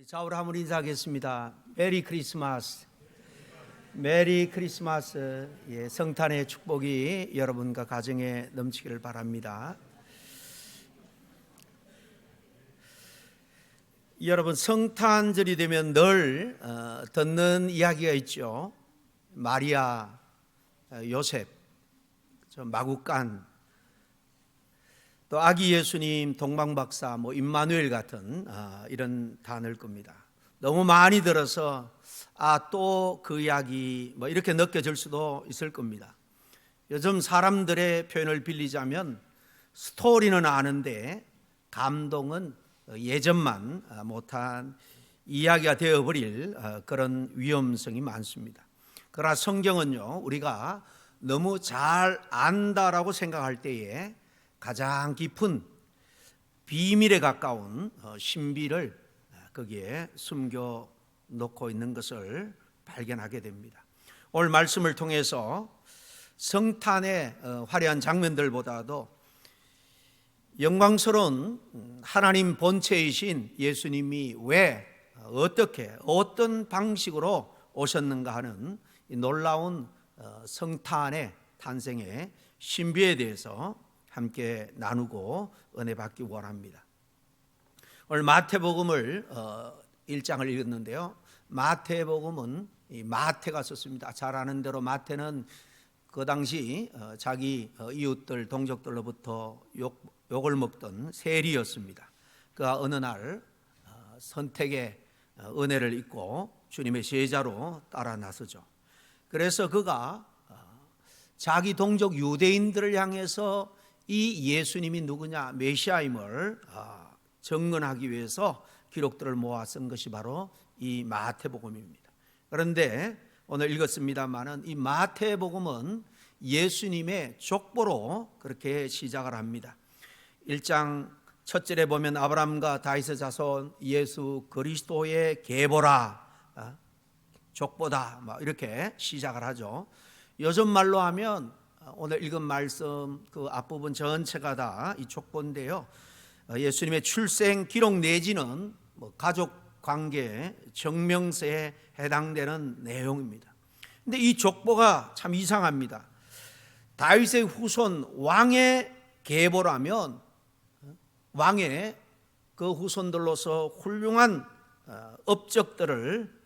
좌우로 한번 인사하겠습니다. 메리 크리스마스. 메리 크리스마스. 예, 성탄의 축복이 여러분과 가정에 넘치기를 바랍니다. 여러분, 성탄절이 되면 늘 듣는 이야기가 있죠. 마리아, 요셉, 마구간, 또 아기 예수님, 동방박사, 임마누엘 같은 이런 단어일 겁니다. 너무 많이 들어서 또 그 이야기 이렇게 느껴질 수도 있을 겁니다. 요즘 사람들의 표현을 빌리자면 스토리는 아는데 감동은 예전만 못한 이야기가 되어버릴 그런 위험성이 많습니다. 그러나 성경은요, 우리가 너무 잘 안다라고 생각할 때에 가장 깊은 비밀에 가까운 신비를 거기에 숨겨 놓고 있는 것을 발견하게 됩니다. 오늘 말씀을 통해서 성탄의 화려한 장면들보다도 영광스러운 하나님 본체이신 예수님이 왜, 어떻게, 어떤 방식으로 오셨는가 하는 이 놀라운 성탄의 탄생의 신비에 대해서 함께 나누고 은혜 받기 원합니다. 오늘 마태복음을 1장을 읽었는데요. 마태복음은 마태가 썼습니다. 잘 아는 대로 마태는 그 당시 자기 이웃들, 동족들로부터 욕을 먹던 세리였습니다. 그가 어느 날 선택의 은혜를 입고 주님의 제자로 따라 나서죠. 그래서 그가 자기 동족 유대인들을 향해서 이 예수님이 누구냐, 메시아임을 증언하기 위해서 기록들을 모아 쓴 것이 바로 이 마태복음입니다. 그런데 오늘 읽었습니다마는 이 마태복음은 예수님의 족보로 그렇게 시작을 합니다. 1장 첫 절에 보면 아브라함과 다윗의 자손 예수 그리스도의 계보라, 족보다 이렇게 시작을 하죠. 요즘 말로 하면 오늘 읽은 말씀 그 앞부분 전체가 다 이 족보인데요. 예수님의 출생 기록 내지는 가족 관계 정명세에 해당되는 내용입니다. 근데 이 족보가 참 이상합니다. 다윗의 후손 왕의 계보라면 왕의 그 후손들로서 훌륭한 업적들을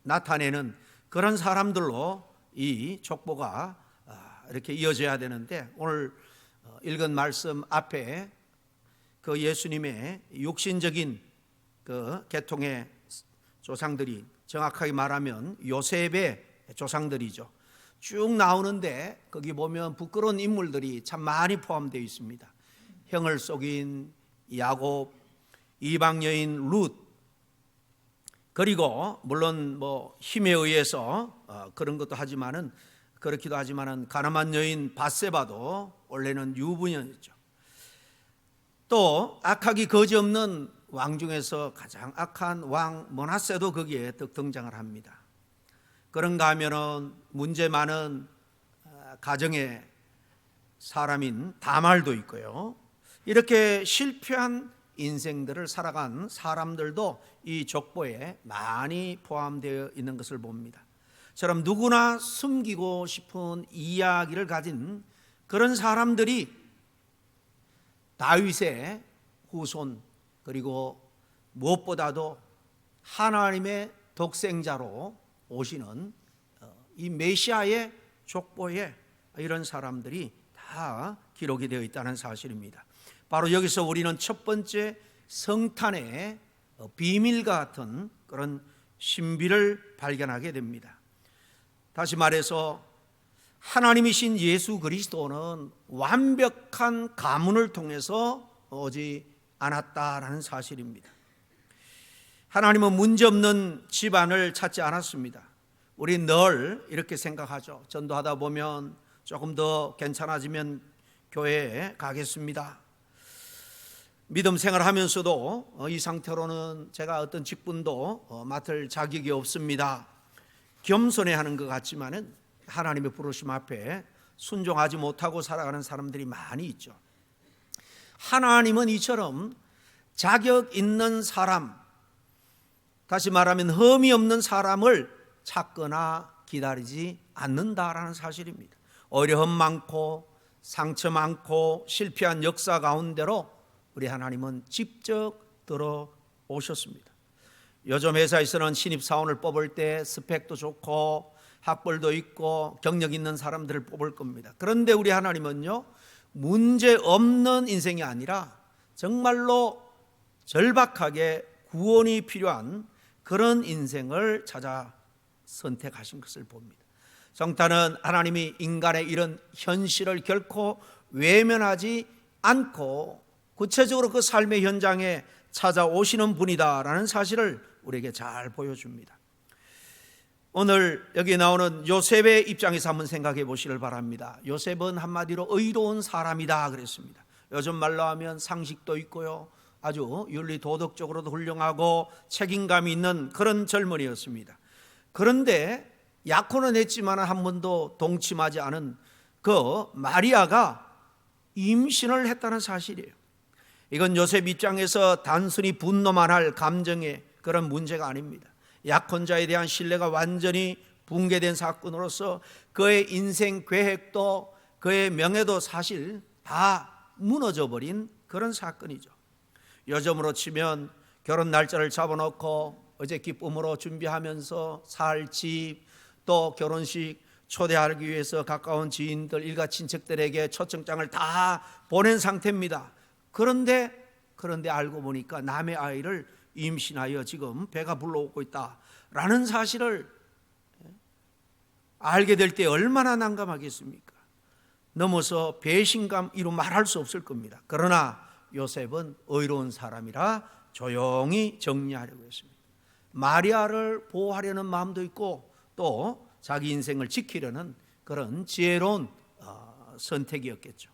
나타내는 그런 사람들로 이 족보가 이렇게 이어져야 되는데, 오늘 읽은 말씀 앞에 그 예수님의 육신적인 그 계통의 조상들이, 정확하게 말하면 요셉의 조상들이죠, 쭉 나오는데 거기 보면 부끄러운 인물들이 참 많이 포함되어 있습니다. 형을 속인 야곱, 이방 여인 룻, 그리고 물론 힘에 의해서 그런 것도 하지만은, 그렇기도 하지만은 가나안 여인 밧세바도 원래는 유부녀였죠. 또 악하기 거지없는 왕 중에서 가장 악한 왕 므낫세도 거기에 등장을 합니다. 그런가 하면은 문제 많은 가정의 사람인 다말도 있고요. 이렇게 실패한 인생들을 살아간 사람들도 이 족보에 많이 포함되어 있는 것을 봅니다. 저럼 누구나 숨기고 싶은 이야기를 가진 그런 사람들이 다윗의 후손, 그리고 무엇보다도 하나님의 독생자로 오시는 이 메시아의 족보에 이런 사람들이 다 기록이 되어 있다는 사실입니다. 바로 여기서 우리는 첫 번째 성탄의 비밀과 같은 그런 신비를 발견하게 됩니다. 다시 말해서 하나님이신 예수 그리스도는 완벽한 가문을 통해서 오지 않았다라는 사실입니다. 하나님은 문제없는 집안을 찾지 않았습니다. 우리 늘 이렇게 생각하죠. 전도하다 보면 조금 더 괜찮아지면 교회에 가겠습니다. 믿음 생활하면서도 이 상태로는 제가 어떤 직분도 맡을 자격이 없습니다. 겸손해하는 것 같지만은 하나님의 부르심 앞에 순종하지 못하고 살아가는 사람들이 많이 있죠. 하나님은 이처럼 자격 있는 사람, 다시 말하면 흠이 없는 사람을 찾거나 기다리지 않는다라는 사실입니다. 오히려 흠 많고 상처 많고 실패한 역사 가운데로 우리 하나님은 직접 들어오셨습니다. 요즘 회사에서는 신입사원을 뽑을 때 스펙도 좋고 학벌도 있고 경력 있는 사람들을 뽑을 겁니다. 그런데 우리 하나님은요, 문제 없는 인생이 아니라 정말로 절박하게 구원이 필요한 그런 인생을 찾아 선택하신 것을 봅니다. 성탄은 하나님이 인간의 이런 현실을 결코 외면하지 않고 구체적으로 그 삶의 현장에 찾아오시는 분이다라는 사실을 우리에게 잘 보여줍니다. 오늘 여기 나오는 요셉의 입장에서 한번 생각해 보시길 바랍니다. 요셉은 한마디로 의로운 사람이다 그랬습니다. 요즘 말로 하면 상식도 있고요, 아주 윤리 도덕적으로도 훌륭하고 책임감이 있는 그런 젊은이였습니다. 그런데 약혼은 했지만 한 번도 동침하지 않은 그 마리아가 임신을 했다는 사실이에요. 이건 요셉 입장에서 단순히 분노만 할 감정의 그런 문제가 아닙니다. 약혼자에 대한 신뢰가 완전히 붕괴된 사건으로서 그의 인생 계획도 그의 명예도 사실 다 무너져 버린 그런 사건이죠. 요즘으로 치면 결혼 날짜를 잡아놓고 어제 기쁨으로 준비하면서 살 집, 또 결혼식 초대하기 위해서 가까운 지인들, 일가 친척들에게 초청장을 다 보낸 상태입니다. 그런데 알고 보니까 남의 아이를 임신하여 지금 배가 불러오고 있다라는 사실을 알게 될 때 얼마나 난감하겠습니까? 넘어서 배신감 이루 말할 수 없을 겁니다. 그러나 요셉은 의로운 사람이라 조용히 정리하려고 했습니다. 마리아를 보호하려는 마음도 있고 또 자기 인생을 지키려는 그런 지혜로운 선택이었겠죠.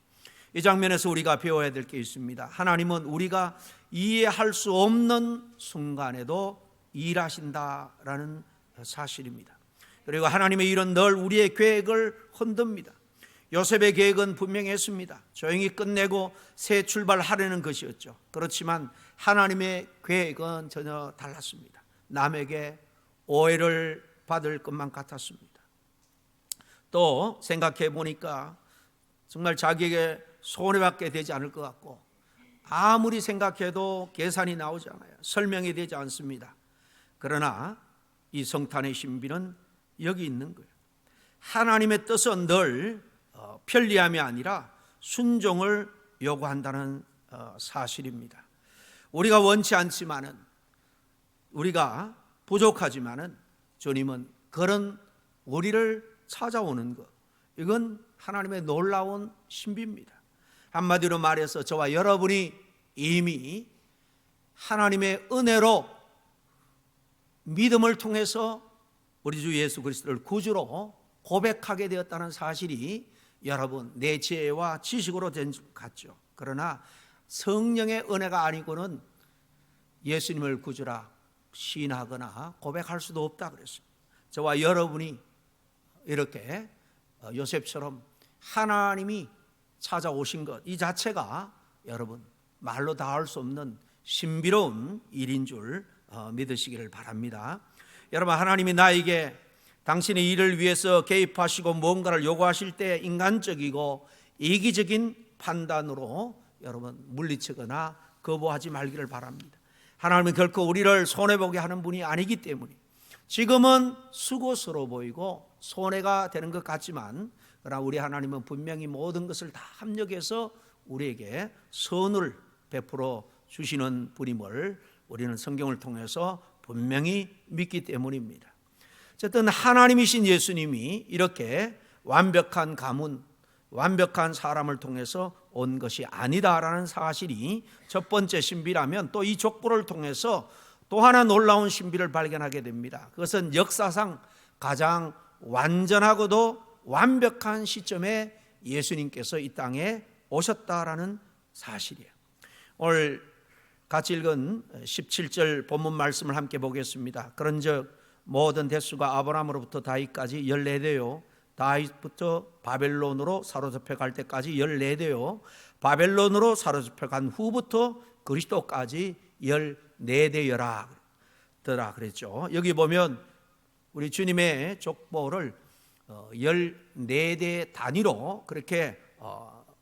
이 장면에서 우리가 배워야 될 게 있습니다. 하나님은 우리가 이해할 수 없는 순간에도 일하신다라는 사실입니다. 그리고 하나님의 일은 늘 우리의 계획을 흔듭니다. 요셉의 계획은 분명했습니다. 조용히 끝내고 새 출발하려는 것이었죠. 그렇지만 하나님의 계획은 전혀 달랐습니다. 남에게 오해를 받을 것만 같았습니다. 또 생각해 보니까 정말 자기에게 손해받게 되지 않을 것 같고 아무리 생각해도 계산이 나오지 않아요. 설명이 되지 않습니다. 그러나 이 성탄의 신비는 여기 있는 거예요. 하나님의 뜻은 늘 편리함이 아니라 순종을 요구한다는 사실입니다. 우리가 원치 않지만은, 우리가 부족하지만은 주님은 그런 우리를 찾아오는 것, 이건 하나님의 놀라운 신비입니다. 한마디로 말해서 저와 여러분이 이미 하나님의 은혜로 믿음을 통해서 우리 주 예수 그리스도를 구주로 고백하게 되었다는 사실이 여러분 내 지혜와 지식으로 된 것 같죠. 그러나 성령의 은혜가 아니고는 예수님을 구주라 시인하거나 고백할 수도 없다 그랬습니다. 저와 여러분이 이렇게 요셉처럼 하나님이 찾아오신 것, 이 자체가 여러분 말로 다 할 수 없는 신비로운 일인 줄 믿으시기를 바랍니다. 여러분, 하나님이 나에게 당신의 일을 위해서 개입하시고 뭔가를 요구하실 때 인간적이고 이기적인 판단으로 여러분 물리치거나 거부하지 말기를 바랍니다. 하나님은 결코 우리를 손해보게 하는 분이 아니기 때문에 지금은 수고스러워 보이고 손해가 되는 것 같지만, 그러나 우리 하나님은 분명히 모든 것을 다 합력해서 우리에게 선을 베풀어 주시는 분임을 우리는 성경을 통해서 분명히 믿기 때문입니다. 어쨌든 하나님이신 예수님이 이렇게 완벽한 가문, 완벽한 사람을 통해서 온 것이 아니다라는 사실이 첫 번째 신비라면, 또 이 족보를 통해서 또 하나 놀라운 신비를 발견하게 됩니다. 그것은 역사상 가장 완전하고도 완벽한 시점에 예수님께서 이 땅에 오셨다라는 사실이에요. 오늘 같이 읽은 17절 본문 말씀을 함께 보겠습니다. 그런즉 모든 대수가 아브라함으로부터 다윗까지 14대요, 다윗부터 바벨론으로 사로잡혀 갈 때까지 14대요, 바벨론으로 사로잡혀 간 후부터 그리스도까지 14대여라. 더라 그랬죠. 여기 보면 우리 주님의 족보를 14대 단위로 그렇게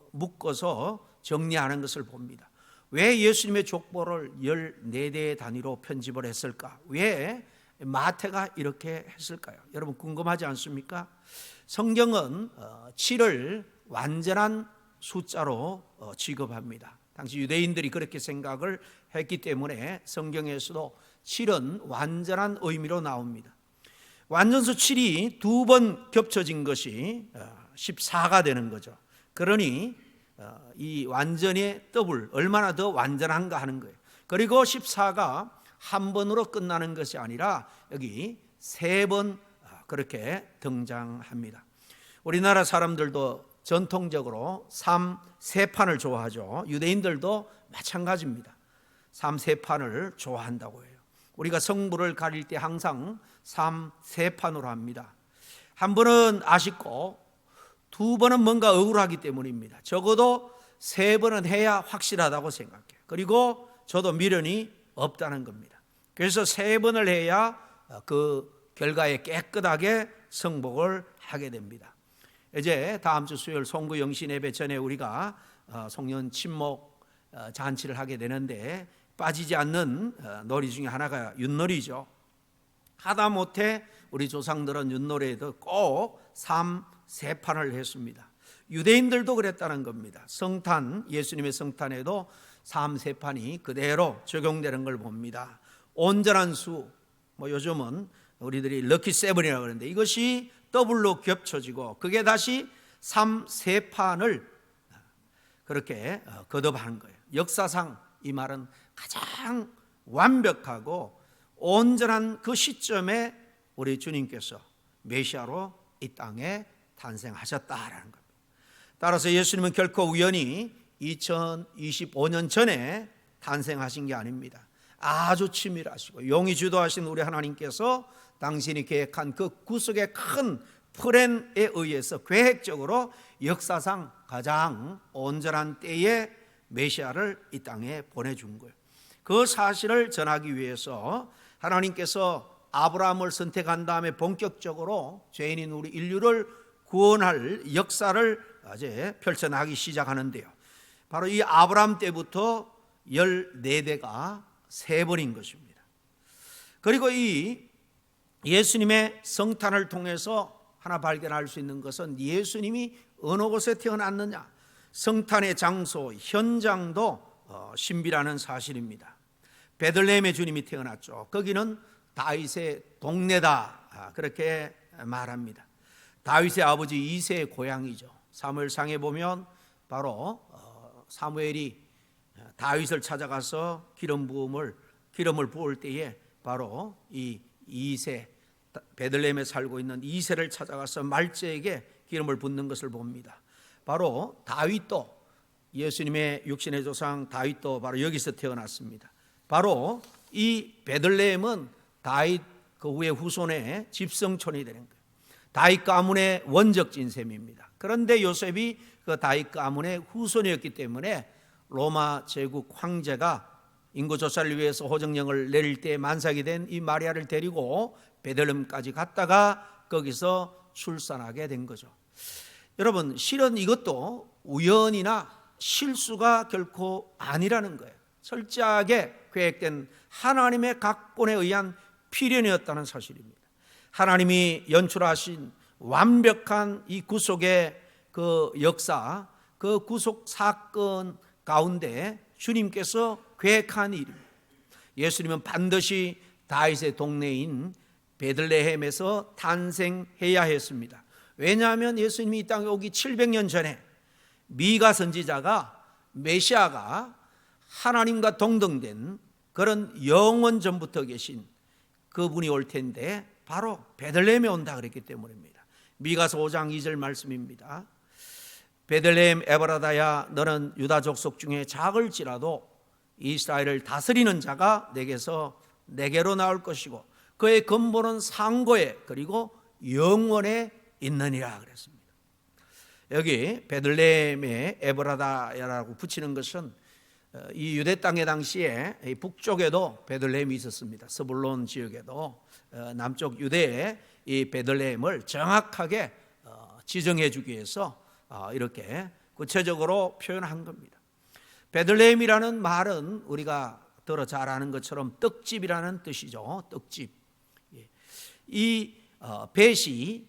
묶어서 정리하는 것을 봅니다. 왜 예수님의 족보를 14대 단위로 편집을 했을까? 왜 마태가 이렇게 했을까요? 여러분 궁금하지 않습니까? 성경은 7을 완전한 숫자로 취급합니다. 당시 유대인들이 그렇게 생각을 했기 때문에 성경에서도 7은 완전한 의미로 나옵니다. 완전수 7이 두 번 겹쳐진 것이 14가 되는 거죠. 그러니 이 완전의 더블, 얼마나 더 완전한가 하는 거예요. 그리고 14가 한 번으로 끝나는 것이 아니라 여기 3번 그렇게 등장합니다. 우리나라 사람들도 전통적으로 3세판을 좋아하죠. 유대인들도 마찬가지입니다. 3세판을 좋아한다고 해요. 우리가 성부를 가릴 때 항상 3세판으로 합니다. 한 번은 아쉽고 두 번은 뭔가 억울하기 때문입니다. 적어도 3번은 해야 확실하다고 생각해요. 그리고 저도 미련이 없다는 겁니다. 그래서 3번을 해야 그 결과에 깨끗하게 성복을 하게 됩니다. 이제 다음 주 수요일 송구 영신 예배 전에 우리가 송년 친목 잔치를 하게 되는데 빠지지 않는 놀이 중에 하나가 윷놀이죠. 하다못해 우리 조상들은 윷놀이에도 꼭 3세판을 했습니다. 유대인들도 그랬다는 겁니다. 성탄, 예수님의 성탄에도 3세판이 그대로 적용되는 걸 봅니다. 온전한 수, 요즘은 우리들이 럭키 세븐이라고 그러는데 이것이 더블로 겹쳐지고 그게 다시 3세판을 그렇게 거듭하는 거예요. 역사상 이 말은 가장 완벽하고 온전한 그 시점에 우리 주님께서 메시아로 이 땅에 탄생하셨다라는 겁니다. 따라서 예수님은 결코 우연히 2025년 전에 탄생하신 게 아닙니다. 아주 치밀하시고 용이 주도하신 우리 하나님께서 당신이 계획한 그 구속의 큰 플랜에 의해서 계획적으로 역사상 가장 온전한 때에 메시아를 이 땅에 보내준 거예요. 그 사실을 전하기 위해서 하나님께서 아브라함을 선택한 다음에 본격적으로 죄인인 우리 인류를 구원할 역사를 이제 펼쳐나가기 시작하는데요. 바로 이 아브라함 때부터 14대가 3번인 것입니다. 그리고 이 예수님의 성탄을 통해서 하나 발견할 수 있는 것은 예수님이 어느 곳에 태어났느냐, 성탄의 장소, 현장도 신비라는 사실입니다. 베들레헴에 주님이 태어났죠. 거기는 다윗의 동네다 그렇게 말합니다. 다윗의 아버지 이새의 고향이죠. 사무엘상에 보면 바로 사무엘이 다윗을 찾아가서 기름을 부을 때에 바로 이 이새, 베들레헴에 살고 있는 이새를 찾아가서 말제에게 기름을 붓는 것을 봅니다. 바로 다윗도, 예수님의 육신의 조상 다윗도 바로 여기서 태어났습니다. 바로 이 베들레헴은 다윗 그 후에 후손의 집성촌이 되는 거예요. 다윗 가문의 원적진 셈입니다. 그런데 요셉이 그 다윗 가문의 후손이었기 때문에 로마 제국 황제가 인구조사를 위해서 호정령을 내릴 때 만삭이 된 이 마리아를 데리고 베들레헴까지 갔다가 거기서 출산하게 된 거죠. 여러분, 실은 이것도 우연이나 실수가 결코 아니라는 거예요. 철저하게 계획된 하나님의 각본에 의한 필연이었다는 사실입니다. 하나님이 연출하신 완벽한 이 구속의 그 역사, 그 구속 사건 가운데 주님께서 계획한 일입니다. 예수님은 반드시 다윗의 동네인 베들레헴에서 탄생해야 했습니다. 왜냐하면 예수님이 이 땅에 오기 700년 전에 미가 선지자가 메시아가 하나님과 동등된 그런 영원 전부터 계신 그분이 올 텐데 바로 베들레헴에 온다 그랬기 때문입니다. 미가서 5장 2절 말씀입니다. 베들레헴 에브라다야, 너는 유다 족속 중에 작을지라도 이스라엘을 다스리는 자가 내게로 나올 것이고 그의 근본은 상고에 그리고 영원에 있느니라 그랬습니다. 여기 베들레헴의 에브라다야라고 붙이는 것은 이 유대 땅의 당시에 북쪽에도 베들레헴이 있었습니다. 스불론 지역에도 남쪽 유대의 이 베들레헴을 정확하게 지정해 주기 위해서 이렇게 구체적으로 표현한 겁니다. 베들레헴이라는 말은 우리가 들어 잘 아는 것처럼 떡집이라는 뜻이죠. 떡집. 이 벳이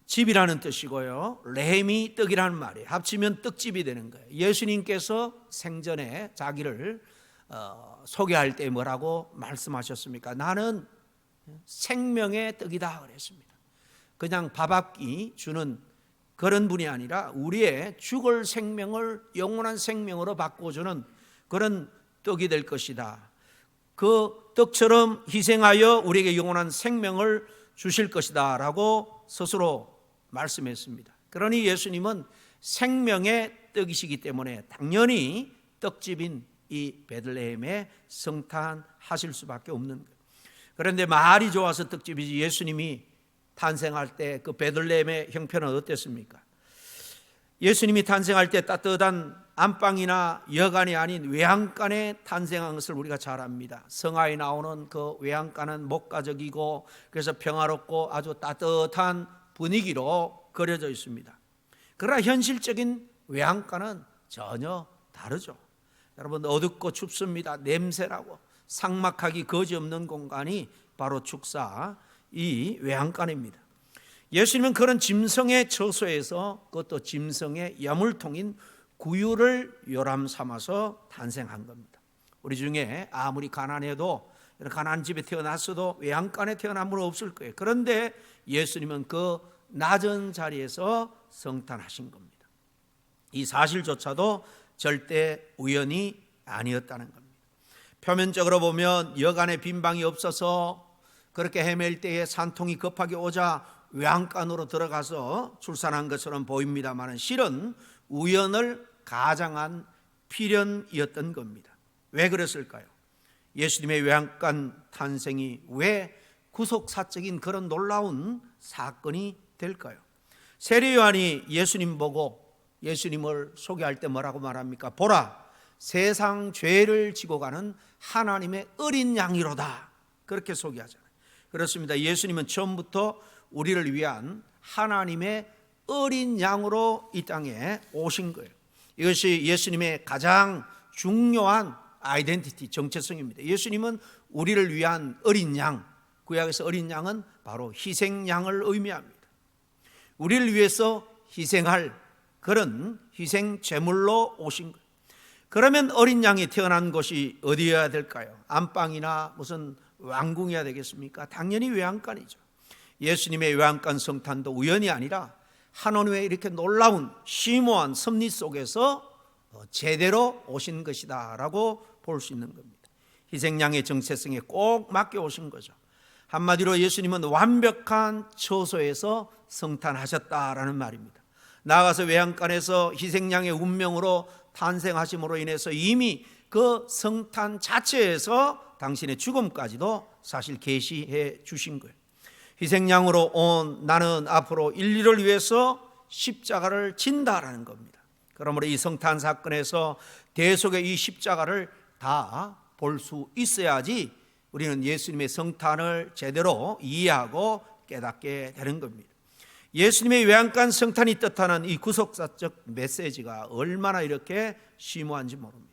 집이라는 뜻이고요, 레헴이 떡이라는 말이에요. 합치면 떡집이 되는 거예요. 예수님께서 생전에 자기를 소개할 때 뭐라고 말씀하셨습니까? 나는 생명의 떡이다 그랬습니다. 그냥 밥 한 끼 주는 그런 분이 아니라 우리의 죽을 생명을 영원한 생명으로 바꿔주는 그런 떡이 될 것이다. 그 떡처럼 희생하여 우리에게 영원한 생명을 주실 것이다 라고 스스로 말씀했습니다. 그러니 예수님은 생명의 떡이시기 때문에 당연히 떡집인 이 베들레헴에 성탄하실 수밖에 없는 거예요. 그런데 말이 좋아서 떡집이지 예수님이 탄생할 때 그 베들레헴의 형편은 어땠습니까? 예수님이 탄생할 때 따뜻한 안방이나 여관이 아닌 외양간에 탄생한 것을 우리가 잘 압니다. 성화에 나오는 그 외양간은 목가적이고 그래서 평화롭고 아주 따뜻한 분위기로 그려져 있습니다. 그러나 현실적인 외양간은 전혀 다르죠. 여러분, 어둡고 춥습니다. 냄새나고 삭막하기 거지없는 공간이 바로 축사 이 외양간입니다. 예수님은 그런 짐승의 처소에서 그것도 짐승의 야물통인 구유를 요람 삼아서 탄생한 겁니다. 우리 중에 아무리 가난해도 가난한 집에 태어났어도 외양간에 태어난 분은 없을 거예요. 그런데 예수님은 그 낮은 자리에서 성탄하신 겁니다. 이 사실조차도 절대 우연이 아니었다는 겁니다. 표면적으로 보면 여간에 빈 방이 없어서 그렇게 헤맬 때에 산통이 급하게 오자 외양간으로 들어가서 출산한 것처럼 보입니다만 실은 우연을 가장한 필연이었던 겁니다. 왜 그랬을까요? 예수님의 외양간 탄생이 왜 구속사적인 그런 놀라운 사건이 될까요? 세례 요한이 예수님 보고 예수님을 소개할 때 뭐라고 말합니까? 보라, 세상 죄를 지고 가는 하나님의 어린 양이로다. 그렇게 소개하잖아요. 그렇습니다. 예수님은 처음부터 우리를 위한 하나님의 어린 양으로 이 땅에 오신 거예요. 이것이 예수님의 가장 중요한 아이덴티티, 정체성입니다. 예수님은 우리를 위한 어린 양, 구약에서 어린 양은 바로 희생양을 의미합니다. 우리를 위해서 희생할 그런 희생 제물로 오신 거예요. 그러면 어린 양이 태어난 곳이 어디여야 될까요? 안방이나 무슨 왕궁이어야 되겠습니까? 당연히 외양간이죠. 예수님의 외양간 성탄도 우연이 아니라 한원후에 이렇게 놀라운 심오한 섭리 속에서 제대로 오신 것이다 라고 볼 수 있는 겁니다. 희생양의 정체성에 꼭 맞게 오신 거죠. 한마디로 예수님은 완벽한 처소에서 성탄하셨다라는 말입니다. 나아가서 외양간에서 희생양의 운명으로 탄생하심으로 인해서 이미 그 성탄 자체에서 당신의 죽음까지도 사실 계시해 주신 거예요. 희생양으로 온 나는 앞으로 인류를 위해서 십자가를 진다라는 겁니다. 그러므로 이 성탄 사건에서 대속의 이 십자가를 다 볼 수 있어야지 우리는 예수님의 성탄을 제대로 이해하고 깨닫게 되는 겁니다. 예수님의 외양간 성탄이 뜻하는 이 구속사적 메시지가 얼마나 이렇게 심오한지 모릅니다.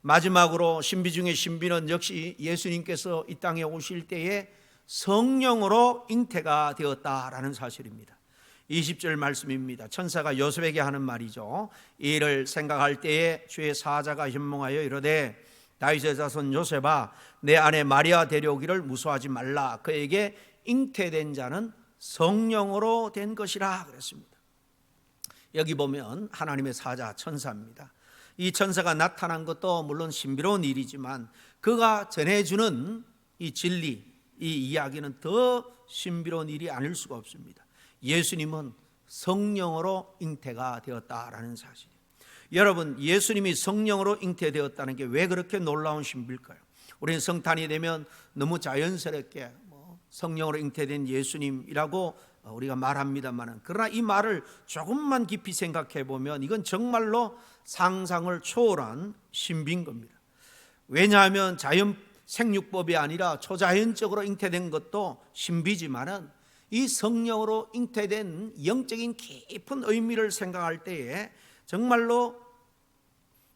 마지막으로 신비 중의 신비는 역시 예수님께서 이 땅에 오실 때에 성령으로 잉태가 되었다라는 사실입니다. 20절 말씀입니다. 천사가 요셉에게 하는 말이죠. 이를 생각할 때에 주의 사자가 현몽하여 이르되 다윗의 자손 요셉아, 내 아내 마리아 데려오기를 무수하지 말라. 그에게 잉태된 자는 성령으로 된 것이라 그랬습니다. 여기 보면 하나님의 사자 천사입니다. 이 천사가 나타난 것도 물론 신비로운 일이지만 그가 전해주는 이 진리, 이 이야기는 더 신비로운 일이 아닐 수가 없습니다. 예수님은 성령으로 잉태가 되었다라는 사실이에요. 여러분, 예수님이 성령으로 잉태되었다는 게 왜 그렇게 놀라운 신비일까요? 우리는 성탄이 되면 너무 자연스럽게 성령으로 잉태된 예수님이라고 우리가 말합니다만, 그러나 이 말을 조금만 깊이 생각해 보면 이건 정말로 상상을 초월한 신비인 겁니다. 왜냐하면 자연 생육법이 아니라 초자연적으로 잉태된 것도 신비지만은 이 성령으로 잉태된 영적인 깊은 의미를 생각할 때에 정말로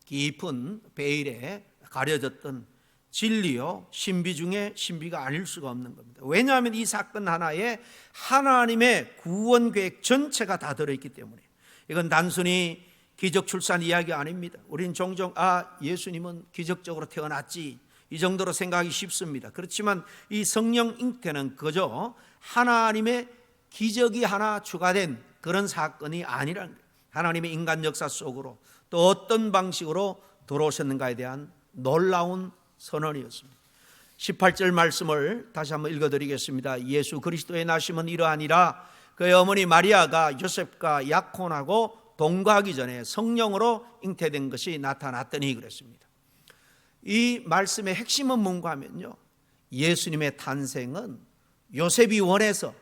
깊은 베일에 가려졌던 진리요 신비 중에 신비가 아닐 수가 없는 겁니다. 왜냐하면 이 사건 하나에 하나님의 구원 계획 전체가 다 들어있기 때문에. 이건 단순히 기적 출산 이야기 아닙니다. 우리는 종종 예수님은 기적적으로 태어났지, 이 정도로 생각하기 쉽습니다. 그렇지만 이 성령 잉태는 그저 하나님의 기적이 하나 추가된 그런 사건이 아니라는 거예요. 하나님의 인간 역사 속으로 또 어떤 방식으로 들어오셨는가에 대한 놀라운 선언이었습니다. 18절 말씀을 다시 한번 읽어드리겠습니다. 예수 그리스도의 나심은 이러하니라. 그의 어머니 마리아가 요셉과 약혼하고 동거하기 전에 성령으로 잉태된 것이 나타났더니 그랬습니다. 이 말씀의 핵심은 뭔가 하면요, 예수님의 탄생은 요셉이 원해서,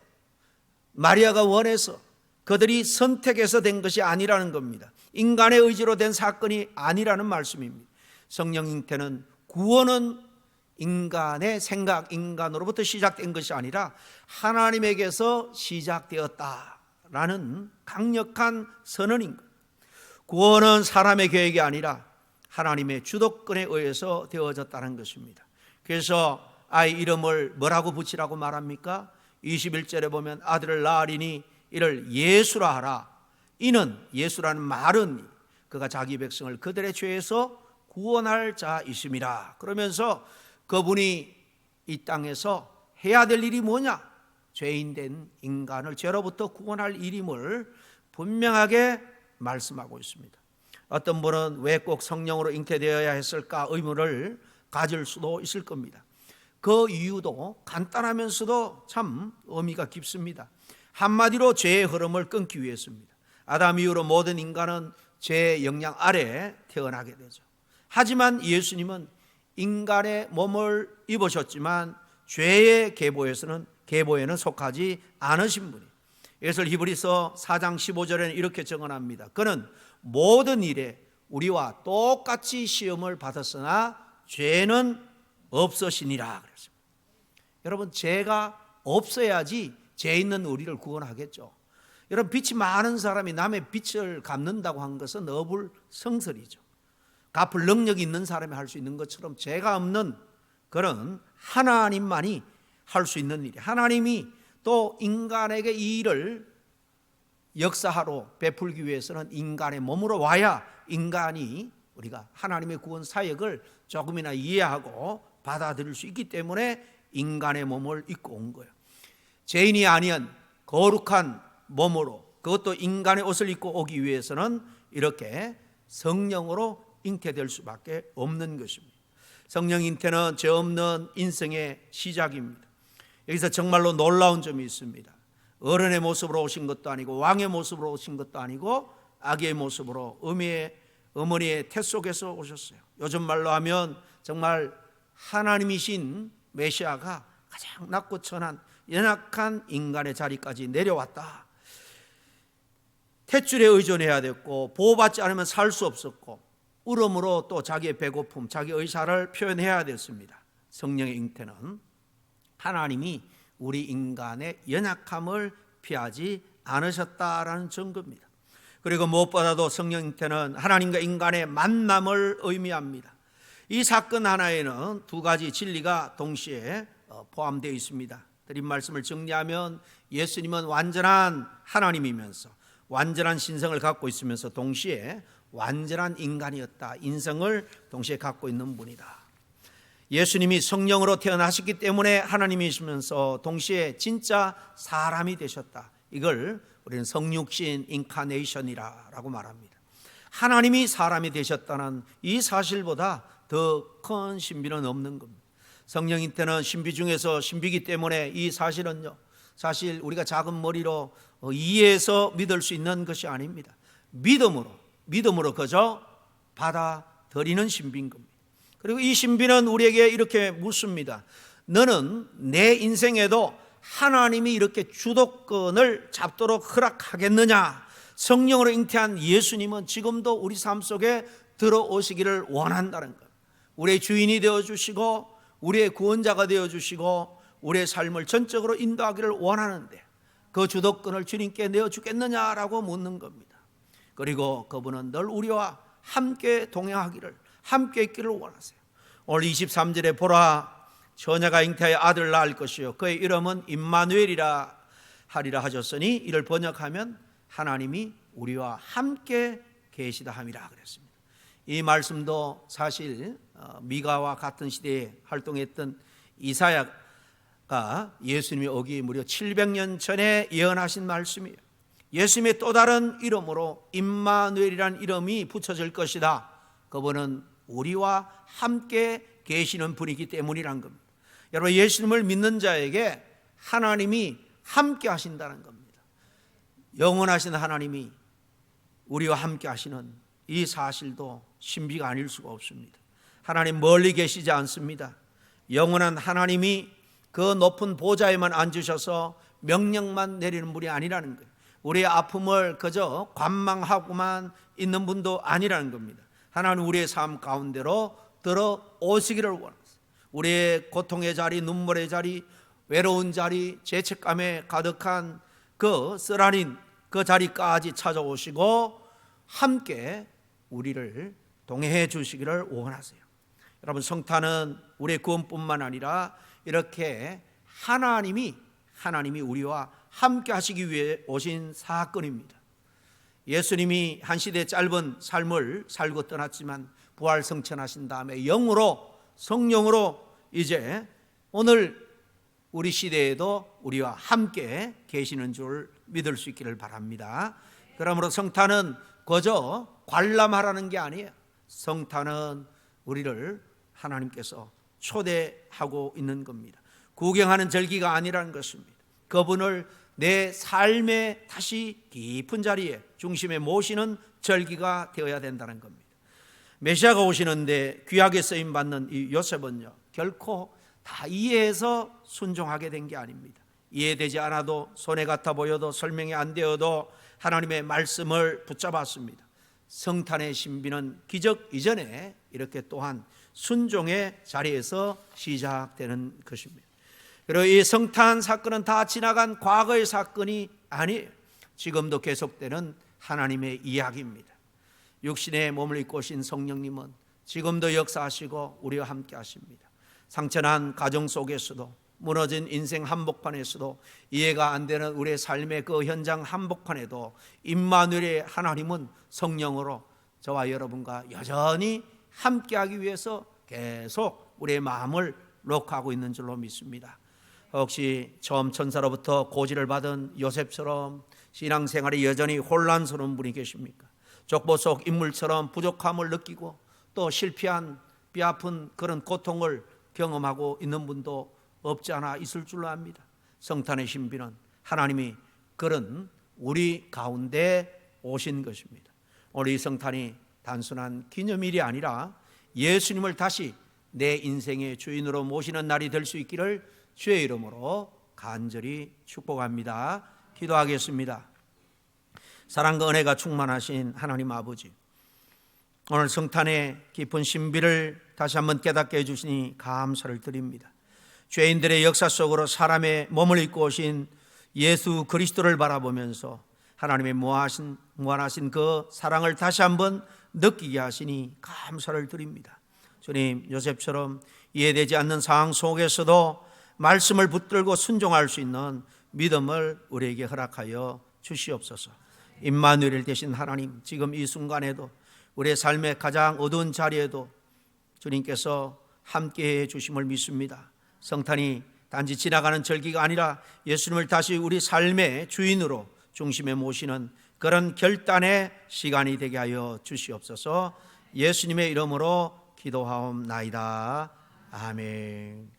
마리아가 원해서, 그들이 선택해서 된 것이 아니라는 겁니다. 인간의 의지로 된 사건이 아니라는 말씀입니다. 성령 잉태는, 구원은 인간의 생각, 인간으로부터 시작된 것이 아니라 하나님에게서 시작되었다라는 강력한 선언인 거예요. 구원은 사람의 계획이 아니라 하나님의 주도권에 의해서 되어졌다는 것입니다. 그래서 아이 이름을 뭐라고 붙이라고 말합니까? 21절에 보면 아들을 낳으리니 이를 예수라 하라. 이는, 예수라는 말은 그가 자기 백성을 그들의 죄에서 구원할 자이심이라. 그러면서 그분이 이 땅에서 해야 될 일이 뭐냐? 죄인된 인간을 죄로부터 구원할 일임을 분명하게 말씀하고 있습니다. 어떤 분은 왜 꼭 성령으로 잉태되어야 했을까 의문을 가질 수도 있을 겁니다. 그 이유도 간단하면서도 참 의미가 깊습니다. 한마디로 죄의 흐름을 끊기 위해서입니다. 아담 이후로 모든 인간은 죄의 영향 아래 태어나게 되죠. 하지만 예수님은 인간의 몸을 입으셨지만 죄의 계보에는 속하지 않으신 분이. 이것을 히브리서 4장 15절에는 이렇게 증언합니다. 그는 모든 일에 우리와 똑같이 시험을 받았으나 죄는 없으시니라 그랬습니다. 여러분, 죄가 없어야지 죄 있는 우리를 구원하겠죠. 여러분, 빛이 많은 사람이 남의 빛을 갚는다고 한 것은 어불성설이죠. 갚을 능력이 있는 사람이 할 수 있는 것처럼 죄가 없는 그런 하나님만이 할 수 있는 일이, 하나님이 또 인간에게 이 일을 역사하러 베풀기 위해서는 인간의 몸으로 와야 인간이 우리가 하나님의 구원 사역을 조금이나 이해하고 받아들일 수 있기 때문에 인간의 몸을 입고 온 거예요. 죄인이 아니한 거룩한 몸으로, 그것도 인간의 옷을 입고 오기 위해서는 이렇게 성령으로 잉태될 수밖에 없는 것입니다. 성령 잉태는 죄 없는 인생의 시작입니다. 여기서 정말로 놀라운 점이 있습니다. 어른의 모습으로 오신 것도 아니고 왕의 모습으로 오신 것도 아니고 아기의 모습으로 어머니의 태 속에서 오셨어요. 요즘 말로 하면 정말 하나님이신 메시아가 가장 낮고 천한 연약한 인간의 자리까지 내려왔다. 탯줄에 의존해야 됐고 보호받지 않으면 살 수 없었고 울음으로 또 자기의 배고픔, 자기 의사를 표현해야 됐습니다. 성령의 잉태는 하나님이 우리 인간의 연약함을 피하지 않으셨다라는 증거입니다. 그리고 무엇보다도 성령 잉태는 하나님과 인간의 만남을 의미합니다. 이 사건 하나에는 두 가지 진리가 동시에 포함되어 있습니다. 드린 말씀을 정리하면 예수님은 완전한 하나님이면서 완전한 신성을 갖고 있으면서 동시에 완전한 인간이었다. 인성을 동시에 갖고 있는 분이다. 예수님이 성령으로 태어나셨기 때문에 하나님이시면서 동시에 진짜 사람이 되셨다. 이걸 우리는 성육신 인카네이션이라고 말합니다. 하나님이 사람이 되셨다는 이 사실보다 더 큰 신비는 없는 겁니다. 성령 잉태는 신비 중에서 신비이기 때문에 이 사실은요, 사실 우리가 작은 머리로 이해해서 믿을 수 있는 것이 아닙니다. 믿음으로 그저 받아들이는 신비인 겁니다. 그리고 이 신비는 우리에게 이렇게 묻습니다. 너는 내 인생에도 하나님이 이렇게 주도권을 잡도록 허락하겠느냐? 성령으로 잉태한 예수님은 지금도 우리 삶 속에 들어오시기를 원한다는 것. 우리의 주인이 되어주시고 우리의 구원자가 되어주시고 우리의 삶을 전적으로 인도하기를 원하는데 그 주도권을 주님께 내어주겠느냐라고 묻는 겁니다. 그리고 그분은 늘 우리와 함께 동행하기를, 함께 있기를 원하세요. 오늘 23절에 보라, 처녀가 잉태하여 아들을 낳을 것이요 그의 이름은 임마누엘이라 하리라 하셨으니 이를 번역하면 하나님이 우리와 함께 계시다 함이라 그랬습니다. 이 말씀도 사실 미가와 같은 시대에 활동했던 이사야가 예수님이 오기 무려 700년 전에 예언하신 말씀이에요. 예수님의 또 다른 이름으로 임마누엘이라는 이름이 붙여질 것이다. 그분은 우리와 함께 계시는 분이기 때문이란 겁니다. 여러분, 예수님을 믿는 자에게 하나님이 함께 하신다는 겁니다. 영원하신 하나님이 우리와 함께 하시는 이 사실도 신비가 아닐 수가 없습니다. 하나님 멀리 계시지 않습니다. 영원한 하나님이 그 높은 보좌에만 앉으셔서 명령만 내리는 분이 아니라는 거예요. 우리의 아픔을 그저 관망하고만 있는 분도 아니라는 겁니다. 하나님 우리의 삶 가운데로 들어오시기를 원하세요. 우리의 고통의 자리, 눈물의 자리, 외로운 자리, 죄책감에 가득한 그 쓰라린 그 자리까지 찾아오시고 함께 우리를 동행해 주시기를 원하세요. 여러분, 성탄은 우리의 구원뿐만 아니라 이렇게 하나님이 우리와 함께 하시기 위해 오신 사건입니다. 예수님이 한 시대 짧은 삶을 살고 떠났지만 부활 성천하신 다음에 영으로, 성령으로 이제 오늘 우리 시대에도 우리와 함께 계시는 줄 믿을 수 있기를 바랍니다. 그러므로 성탄은 그저 관람하라는 게 아니에요. 성탄은 우리를 하나님께서 초대하고 있는 겁니다. 구경하는 절기가 아니라는 것입니다. 그분을 내 삶의 다시 깊은 자리에 중심에 모시는 절기가 되어야 된다는 겁니다. 메시아가 오시는데 귀하게 쓰임받는 이 요셉은요, 결코 다 이해해서 순종하게 된 게 아닙니다. 이해되지 않아도, 손해 같아 보여도, 설명이 안 되어도 하나님의 말씀을 붙잡았습니다. 성탄의 신비는 기적 이전에 이렇게 또한 순종의 자리에서 시작되는 것입니다. 그리고 이 성탄 사건은 다 지나간 과거의 사건이 아니에요. 지금도 계속되는 하나님의 이야기입니다. 육신의 몸을 입고 오신 성령님은 지금도 역사하시고 우리와 함께 하십니다. 상처난 가정 속에서도, 무너진 인생 한복판에서도, 이해가 안 되는 우리의 삶의 그 현장 한복판에도 임마누엘의 하나님은 성령으로 저와 여러분과 여전히 함께하기 위해서 계속 우리의 마음을 녹하고 있는 줄로 믿습니다. 혹시 처음 천사로부터 고지를 받은 요셉처럼 신앙생활이 여전히 혼란스러운 분이 계십니까? 족보 속 인물처럼 부족함을 느끼고 또 실패한 뼈아픈 그런 고통을 경험하고 있는 분도 없지 않아 있을 줄로 압니다. 성탄의 신비는 하나님이 그런 우리 가운데 오신 것입니다. 오늘 이 성탄이 단순한 기념일이 아니라 예수님을 다시 내 인생의 주인으로 모시는 날이 될 수 있기를 주의 이름으로 간절히 축복합니다. 기도하겠습니다. 사랑과 은혜가 충만하신 하나님 아버지, 오늘 성탄의 깊은 신비를 다시 한번 깨닫게 해주시니 감사를 드립니다. 죄인들의 역사 속으로 사람의 몸을 입고 오신 예수 그리스도를 바라보면서 하나님의 무한하신 그 사랑을 다시 한번 느끼게 하시니 감사를 드립니다. 주님, 요셉처럼 이해되지 않는 상황 속에서도 말씀을 붙들고 순종할 수 있는 믿음을 우리에게 허락하여 주시옵소서. 임마누엘 되신 하나님, 지금 이 순간에도 우리의 삶의 가장 어두운 자리에도 주님께서 함께해 주심을 믿습니다. 성탄이 단지 지나가는 절기가 아니라 예수님을 다시 우리 삶의 주인으로 중심에 모시는 그런 결단의 시간이 되게 하여 주시옵소서. 예수님의 이름으로 기도하옵나이다. 아멘.